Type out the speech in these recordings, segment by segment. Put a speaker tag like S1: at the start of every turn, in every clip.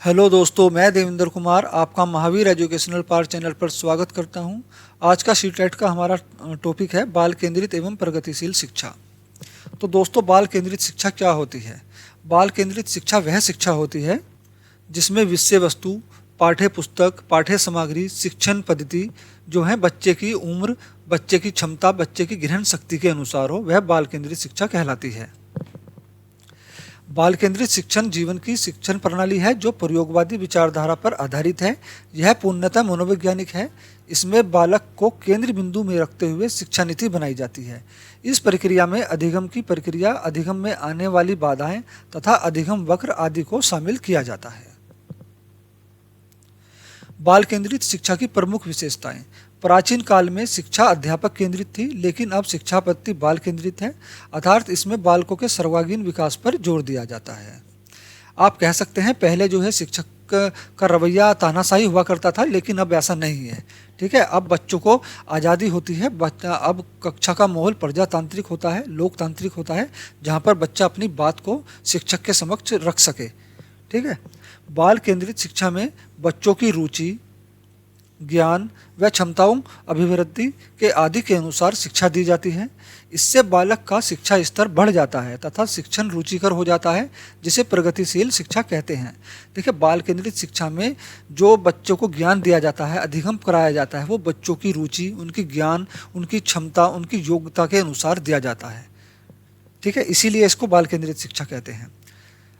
S1: Hello दोस्तों, मैं देवेंद्र कुमार आपका महावीर एजुकेशनल पार्क चैनल पर स्वागत करता हूं। आज का सीटेट का हमारा टॉपिक है बाल केंद्रित एवं प्रगतिशील शिक्षा। तो दोस्तों, बाल केंद्रित शिक्षा क्या होती है? बाल केंद्रित शिक्षा वह शिक्षा होती है जिसमें विषय वस्तु, पाठ्य पुस्तक, पाठ्य सामग्री, शिक्षण पद्धति जो है बच्चे की उम्र, बच्चे की क्षमता, बच्चे की ग्रहण शक्ति के अनुसार हो, वह बाल केंद्रित शिक्षा कहलाती है। बाल केंद्रित शिक्षण जीवन की शिक्षण प्रणाली है जो प्रयोगवादी विचारधारा पर आधारित है। यह पूर्णतः मनोवैज्ञानिक है। इसमें बालक को केंद्र बिंदु में रखते हुए शिक्षा नीति बनाई जाती है। इस प्रक्रिया में अधिगम की प्रक्रिया, अधिगम में आने वाली बाधाएं तथा अधिगम वक्र आदि को शामिल किया जाता है। बाल केंद्रित शिक्षा की प्रमुख विशेषताएं। प्राचीन काल में शिक्षा अध्यापक केंद्रित थी, लेकिन अब शिक्षा पद्धति बाल केंद्रित है, अर्थात इसमें बालकों के सर्वांगीण विकास पर जोर दिया जाता है। आप कह सकते हैं पहले जो है शिक्षक का रवैया तानाशाही हुआ करता था, लेकिन अब ऐसा नहीं है। ठीक है, अब बच्चों को आज़ादी होती है। बच्चा अब कक्षा का माहौल प्रजातांत्रिक होता है, लोकतांत्रिक होता है, जहाँ पर बच्चा अपनी बात को शिक्षक के समक्ष रख सके। ठीक है, बाल केंद्रित शिक्षा में बच्चों की रुचि, ज्ञान व क्षमताओं, अभिवृद्धि के आदि के अनुसार शिक्षा दी जाती है। इससे बालक का शिक्षा स्तर बढ़ जाता है तथा शिक्षण रुचिकर हो जाता है, जिसे प्रगतिशील शिक्षा कहते हैं। देखिए, बाल केंद्रित शिक्षा में जो बच्चों को ज्ञान दिया जाता है, अधिगम कराया जाता है, वो बच्चों की रुचि, उनकी ज्ञान, उनकी क्षमता, उनकी योग्यता के अनुसार दिया जाता है। ठीक है, इसीलिए इसको बाल केंद्रित शिक्षा कहते हैं।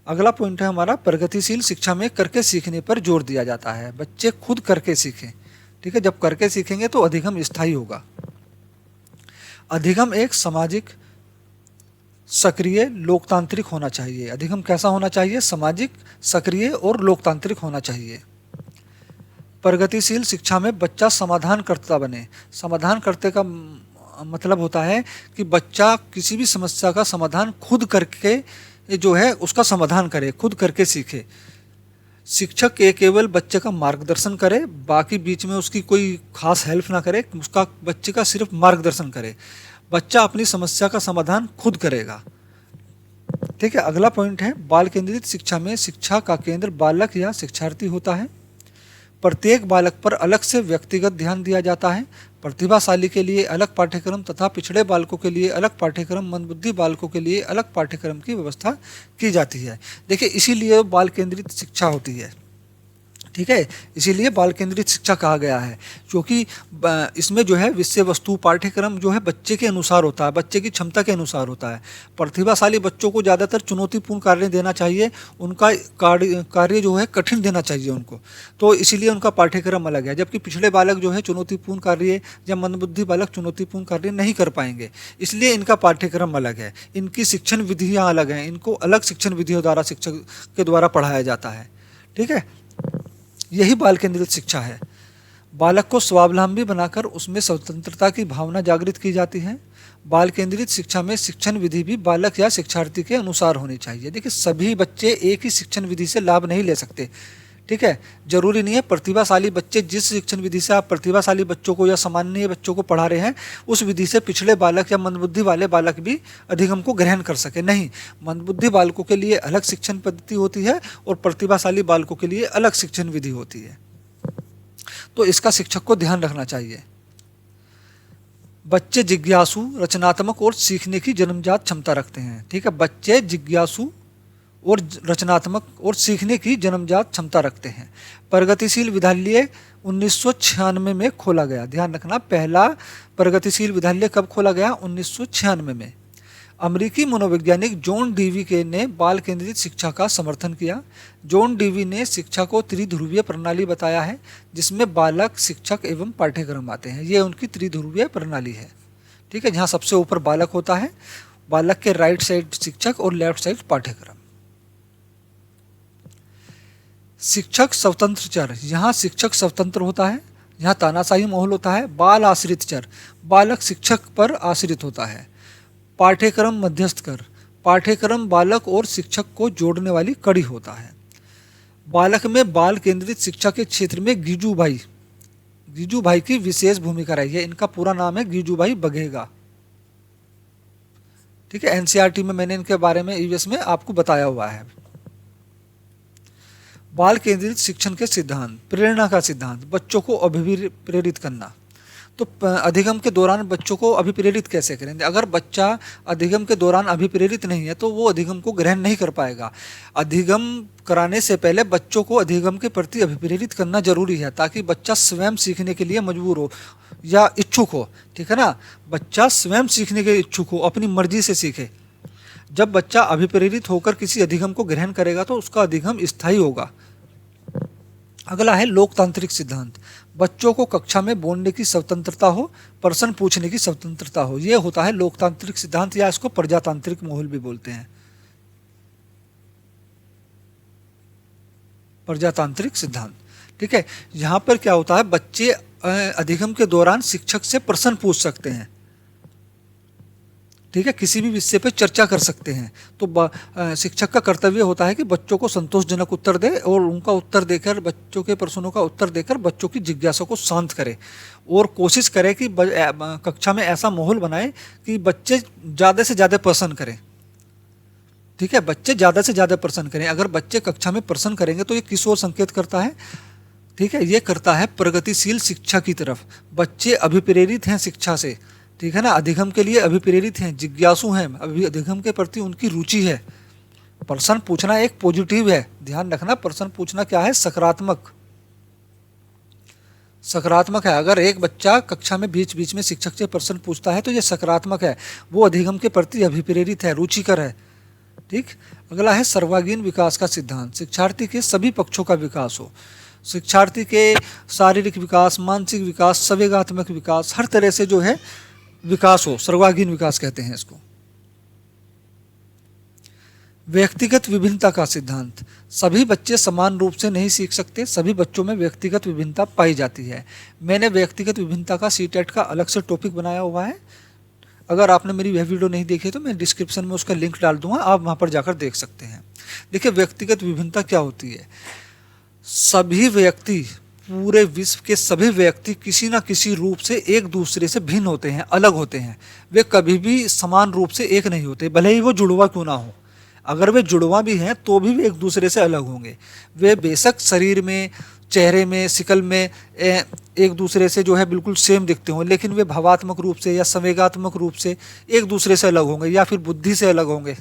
S1: अगला पॉइंट है हमारा, प्रगतिशील शिक्षा में करके सीखने पर जोर दिया जाता है। बच्चे खुद करके सीखें। ठीक है, जब करके सीखेंगे तो अधिगम स्थायी होगा। अधिगम एक सामाजिक, सक्रिय, लोकतांत्रिक होना चाहिए। अधिगम कैसा होना चाहिए? सामाजिक, सक्रिय और लोकतांत्रिक होना चाहिए। प्रगतिशील शिक्षा में बच्चा समाधानकर्ता बने। समाधानकर्ता का मतलब होता है कि बच्चा किसी भी समस्या का समाधान खुद करके जो है उसका समाधान करे, खुद करके सीखे। शिक्षक ये केवल बच्चे का मार्गदर्शन करे, बाकी बीच में उसकी कोई खास हेल्प ना करे, उसका बच्चे का सिर्फ मार्गदर्शन करे। बच्चा अपनी समस्या का समाधान खुद करेगा। ठीक है, अगला पॉइंट है, बाल केंद्रित शिक्षा में शिक्षा का केंद्र बालक या शिक्षार्थी होता है। प्रत्येक बालक पर अलग से व्यक्तिगत ध्यान दिया जाता है। प्रतिभाशाली के लिए अलग पाठ्यक्रम तथा पिछड़े बालकों के लिए अलग पाठ्यक्रम, मंदबुद्धि बालकों के लिए अलग पाठ्यक्रम की व्यवस्था की जाती है। देखिए, इसीलिए बाल केंद्रित शिक्षा होती है। ठीक है, इसीलिए बाल केंद्रित शिक्षा कहा गया है, क्योंकि इसमें जो है विषय वस्तु, पाठ्यक्रम जो है बच्चे के अनुसार होता है, बच्चे की क्षमता के अनुसार होता है। प्रतिभाशाली बच्चों को ज़्यादातर चुनौतीपूर्ण कार्य देना चाहिए, उनका कार्य जो है कठिन देना चाहिए उनको, तो इसीलिए उनका पाठ्यक्रम अलग है। जबकि पिछड़े बालक जो है चुनौतीपूर्ण कार्य, या मंदबुद्धि बालक चुनौतीपूर्ण कार्य नहीं कर पाएंगे, इसलिए इनका पाठ्यक्रम अलग है, इनकी शिक्षण विधियाँ अलग हैं, इनको अलग शिक्षण विधियों द्वारा शिक्षक के द्वारा पढ़ाया जाता है। ठीक है, यही बाल केंद्रित शिक्षा है। बालक को स्वावलंबी बनाकर उसमें स्वतंत्रता की भावना जागृत की जाती है। बाल केंद्रित शिक्षा में शिक्षण विधि भी बालक या शिक्षार्थी के अनुसार होनी चाहिए। देखिए, सभी बच्चे एक ही शिक्षण विधि से लाभ नहीं ले सकते। ठीक है, जरूरी नहीं है प्रतिभाशाली बच्चे, जिस शिक्षण विधि से आप प्रतिभाशाली बच्चों को या सामान्य बच्चों को पढ़ा रहे हैं, उस विधि से पिछड़े बालक या मंदबुद्धि वाले बालक भी अधिगम को ग्रहण कर सके। नहीं, मंदबुद्धि बालकों के लिए अलग शिक्षण पद्धति होती है और प्रतिभाशाली बालकों के लिए अलग शिक्षण विधि होती है, तो इसका शिक्षक को ध्यान रखना चाहिए। बच्चे जिज्ञासु, रचनात्मक और सीखने की जन्मजात क्षमता रखते हैं। ठीक है, बच्चे जिज्ञासु और रचनात्मक और सीखने की जन्मजात क्षमता रखते हैं। प्रगतिशील विद्यालय 1996 में खोला गया। ध्यान रखना, पहला प्रगतिशील विद्यालय कब खोला गया? 1996 में। अमेरिकी मनोवैज्ञानिक जॉन डीवी ने बाल केंद्रित शिक्षा का समर्थन किया। जॉन डीवी ने शिक्षा को त्रिध्रुवीय प्रणाली बताया है, जिसमें बालक, शिक्षक एवं पाठ्यक्रम आते हैं। ये उनकी त्रिध्रुवीय प्रणाली है। ठीक है, जहाँ सबसे ऊपर बालक होता है, बालक के राइट साइड शिक्षक और लेफ्ट साइड पाठ्यक्रम। शिक्षक स्वतंत्र चर, यहाँ शिक्षक स्वतंत्र होता है, यहाँ तानाशाही माहौल होता है। बाल आश्रित चर, बालक शिक्षक पर आश्रित होता है। पाठ्यक्रम मध्यस्थ कर, पाठ्यक्रम बालक और शिक्षक को जोड़ने वाली कड़ी होता है। बालक में बाल केंद्रित शिक्षा के क्षेत्र में गीजूभाई की विशेष भूमिका रही है। इनका पूरा नाम है गीजूभाई बघेगा। ठीक है, एनसीईआरटी में मैंने इनके बारे में ईवीएस में आपको बताया हुआ है। बाल केंद्रित शिक्षण के सिद्धांत, प्रेरणा का सिद्धांत, बच्चों को अभिप्रेरित करना। तो अधिगम के दौरान बच्चों को अभिप्रेरित कैसे करें? अगर बच्चा अधिगम के दौरान अभिप्रेरित नहीं है तो वो अधिगम को ग्रहण नहीं कर पाएगा। अधिगम कराने से पहले बच्चों को अधिगम के प्रति अभिप्रेरित करना जरूरी है, ताकि बच्चा स्वयं सीखने के लिए मजबूर हो या इच्छुक हो। ठीक है ना, बच्चा स्वयं सीखने के इच्छुक हो, अपनी मर्जी से सीखे। जब बच्चा अभिप्रेरित होकर किसी अधिगम को ग्रहण करेगा तो उसका अधिगम स्थायी होगा। अगला है लोकतांत्रिक सिद्धांत, बच्चों को कक्षा में बोलने की स्वतंत्रता हो, प्रश्न पूछने की स्वतंत्रता हो। यह होता है लोकतांत्रिक सिद्धांत, या इसको प्रजातांत्रिक माहौल भी बोलते हैं। प्रजातांत्रिक सिद्धांत, ठीक है। यहाँ पर क्या होता है, बच्चे अधिगम के दौरान शिक्षक से प्रश्न पूछ सकते हैं। ठीक है, किसी भी विषय पर चर्चा कर सकते हैं। तो शिक्षक का कर्तव्य होता है कि बच्चों को संतोषजनक उत्तर दे और उनका उत्तर देकर, बच्चों के प्रश्नों का उत्तर देकर बच्चों की जिज्ञासा को शांत करे, और कोशिश करे कि कक्षा में ऐसा माहौल बनाए कि बच्चे ज़्यादा से ज़्यादा प्रश्न करें। ठीक है, बच्चे ज़्यादा से ज़्यादा प्रश्न करें। अगर बच्चे कक्षा में प्रश्न करेंगे तो ये किस ओर संकेत करता है? ठीक है, ये करता है प्रगतिशील शिक्षा की तरफ। बच्चे अभिप्रेरित हैं शिक्षा से, ठीक है ना, अधिगम के लिए अभिप्रेरित हैं, जिज्ञासु हैं, अधिगम के प्रति उनकी रुचि है। प्रश्न पूछना एक पॉजिटिव है, ध्यान रखना। प्रश्न पूछना क्या है? सकारात्मक, सकारात्मक है। अगर एक बच्चा कक्षा में बीच बीच में शिक्षक से प्रश्न पूछता है तो ये सकारात्मक है, वो अधिगम के प्रति अभिप्रेरित है, रुचिकर है। ठीक। अगला है सर्वांगीण विकास का सिद्धांत, शिक्षार्थी के सभी पक्षों का विकास हो। शिक्षार्थी के शारीरिक विकास, मानसिक विकास, संवेगात्मक विकास, हर तरह से जो है विकास हो, सर्वांगीण विकास कहते हैं इसको। व्यक्तिगत विभिन्नता का सिद्धांत, सभी बच्चे समान रूप से नहीं सीख सकते, सभी बच्चों में व्यक्तिगत विभिन्नता पाई जाती है। मैंने व्यक्तिगत विभिन्नता का सीटेट का अलग से टॉपिक बनाया हुआ है। अगर आपने मेरी वह वीडियो नहीं देखी तो मैं डिस्क्रिप्शन में उसका लिंक डाल दूंगा, आप वहां पर जाकर देख सकते हैं। देखिए, व्यक्तिगत विभिन्नता क्या होती है? सभी व्यक्ति, पूरे विश्व के सभी व्यक्ति किसी न किसी रूप से एक दूसरे से भिन्न होते हैं, अलग होते हैं। वे कभी भी समान रूप से एक नहीं होते, भले ही वो जुड़वा क्यों ना हो। अगर वे जुड़वा भी हैं तो भी वे एक दूसरे से अलग होंगे। वे बेशक शरीर में, चेहरे में, शिकल में एक दूसरे से जो है बिल्कुल सेम दिखते हों, लेकिन वे भावात्मक रूप से या संवेगात्मक रूप से एक दूसरे से अलग होंगे, या फिर बुद्धि से अलग होंगे।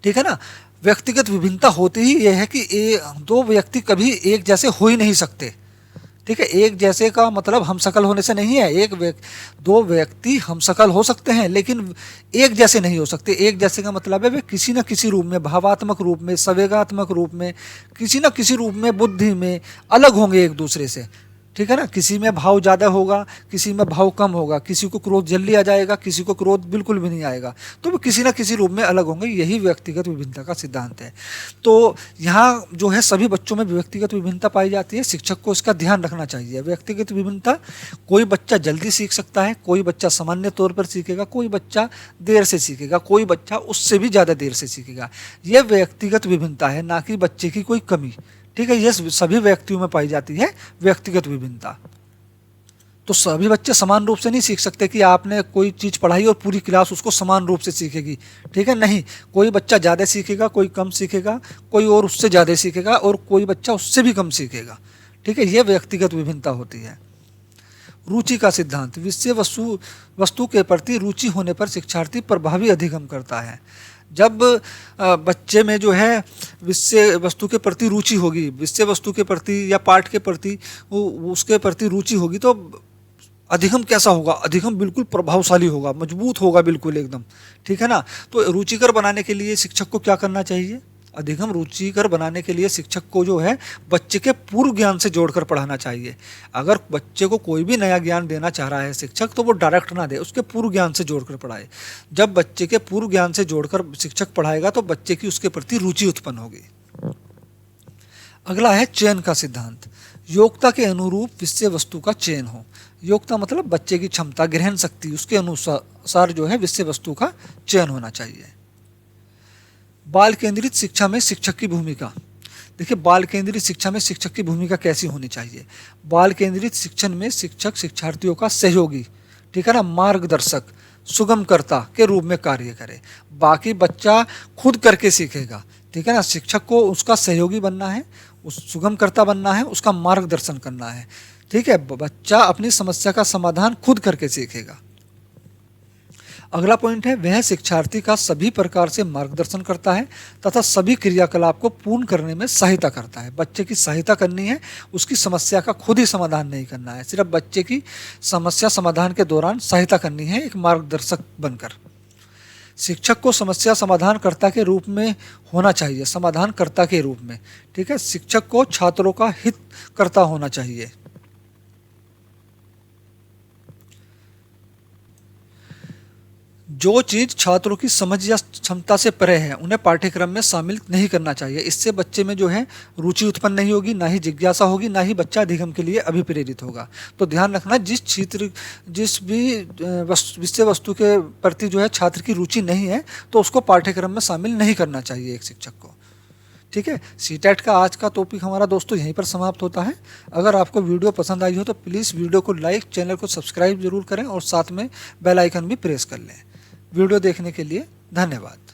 S1: ठीक है ना। व्यक्तिगत विभिन्नता होती ही यह है कि दो व्यक्ति कभी एक जैसे हो ही नहीं सकते। ठीक है, एक जैसे का मतलब हमशक्ल होने से नहीं है। दो व्यक्ति हमशक्ल हो सकते हैं लेकिन एक जैसे नहीं हो सकते। एक जैसे का मतलब है वे किसी न किसी रूप में, भावात्मक रूप में, संवेगात्मक रूप में, किसी न किसी रूप में, बुद्धि में अलग होंगे एक दूसरे से। ठीक है ना। किसी में भाव ज़्यादा होगा, किसी में भाव कम होगा, किसी को क्रोध जल्दी आ जाएगा, किसी को क्रोध बिल्कुल भी नहीं आएगा, तो वो किसी न किसी रूप में अलग होंगे। यही व्यक्तिगत विभिन्नता का सिद्धांत है। तो यहाँ जो है सभी बच्चों में व्यक्तिगत विभिन्नता पाई जाती है, शिक्षक को इसका ध्यान रखना चाहिए। व्यक्तिगत विभिन्नता, कोई बच्चा जल्दी सीख सकता है, कोई बच्चा सामान्य तौर पर सीखेगा, कोई बच्चा देर से सीखेगा, कोई बच्चा उससे भी ज़्यादा देर से सीखेगा। यह व्यक्तिगत विभिन्नता है, ना कि बच्चे की कोई कमी। ठीक है, ये सभी व्यक्तियों में पाई जाती है व्यक्तिगत विभिन्नता। तो सभी बच्चे समान रूप से नहीं सीख सकते कि आपने कोई चीज़ पढ़ाई और पूरी क्लास उसको समान रूप से सीखेगी। ठीक है, नहीं, कोई बच्चा ज़्यादा सीखेगा, कोई कम सीखेगा, कोई और उससे ज़्यादा सीखेगा, और कोई बच्चा उससे भी कम सीखेगा। ठीक है, ये व्यक्तिगत विभिन्नता होती है। रुचि का सिद्धांत, विषय वस्तु के प्रति रुचि होने पर शिक्षार्थी प्रभावी अधिगम करता है। जब बच्चे में जो है विषय वस्तु के प्रति रुचि होगी, विषय वस्तु के प्रति या पाठ के प्रति उसके प्रति रुचि होगी, तो अधिगम कैसा होगा? अधिगम बिल्कुल प्रभावशाली होगा, मजबूत होगा, बिल्कुल एकदम। ठीक है ना। तो रुचिकर बनाने के लिए शिक्षक को क्या करना चाहिए? अधिगम रुचिकर बनाने के लिए शिक्षक को जो है बच्चे के पूर्व ज्ञान से जोड़कर पढ़ाना चाहिए। अगर बच्चे को कोई भी नया ज्ञान देना चाह रहा है शिक्षक, तो वो डायरेक्ट ना दे, उसके पूर्व ज्ञान से जोड़कर पढ़ाए। जब बच्चे के पूर्व ज्ञान से जोड़कर शिक्षक पढ़ाएगा तो बच्चे की उसके प्रति रुचि उत्पन्न होगी। अगला है चयन का सिद्धांत, योग्यता के अनुरूप विषय वस्तु का चयन हो। योग्यता मतलब बच्चे की क्षमता, ग्रहण शक्ति, उसके अनुसार जो है विषय वस्तु का चयन होना चाहिए। बाल केंद्रित शिक्षा में शिक्षक की भूमिका। देखिए, बाल केंद्रित शिक्षा में शिक्षक की भूमिका कैसी होनी चाहिए? बाल केंद्रित शिक्षण में शिक्षक शिक्षार्थियों का सहयोगी, ठीक है ना, मार्गदर्शक, सुगमकर्ता के रूप में कार्य करे। बाकी बच्चा खुद करके सीखेगा। ठीक है ना। शिक्षक को उसका सहयोगी बनना है, उस सुगमकर्ता बनना है, उसका मार्गदर्शन करना है। ठीक है, बच्चा अपनी समस्या का समाधान खुद करके सीखेगा। अगला पॉइंट है, वह शिक्षार्थी का सभी प्रकार से मार्गदर्शन करता है तथा सभी क्रियाकलाप को पूर्ण करने में सहायता करता है। बच्चे की सहायता करनी है, उसकी समस्या का खुद ही समाधान नहीं करना है। सिर्फ बच्चे की समस्या समाधान के दौरान सहायता करनी है एक मार्गदर्शक बनकर। शिक्षक को समस्या समाधानकर्ता के रूप में होना चाहिए, समाधानकर्ता के रूप में। ठीक है, शिक्षक को छात्रों का हित करता होना चाहिए। जो चीज छात्रों की समझ या क्षमता से परे है उन्हें पाठ्यक्रम में शामिल नहीं करना चाहिए। इससे बच्चे में जो है रुचि उत्पन्न नहीं होगी, ना ही जिज्ञासा होगी, ना ही बच्चा अधिगम के लिए अभिप्रेरित होगा। तो ध्यान रखना, जिस भी विषय वस्तु के प्रति जो है छात्र की रुचि नहीं है तो उसको पाठ्यक्रम में शामिल नहीं करना चाहिए एक शिक्षक को। ठीक है, सीटेट का आज का टॉपिक हमारा दोस्तों यहीं पर समाप्त होता है। अगर आपको वीडियो पसंद आई हो तो प्लीज़ वीडियो को लाइक, चैनल को सब्सक्राइब जरूर करें और साथ में बेल आइकन भी प्रेस कर लें। वीडियो देखने के लिए धन्यवाद।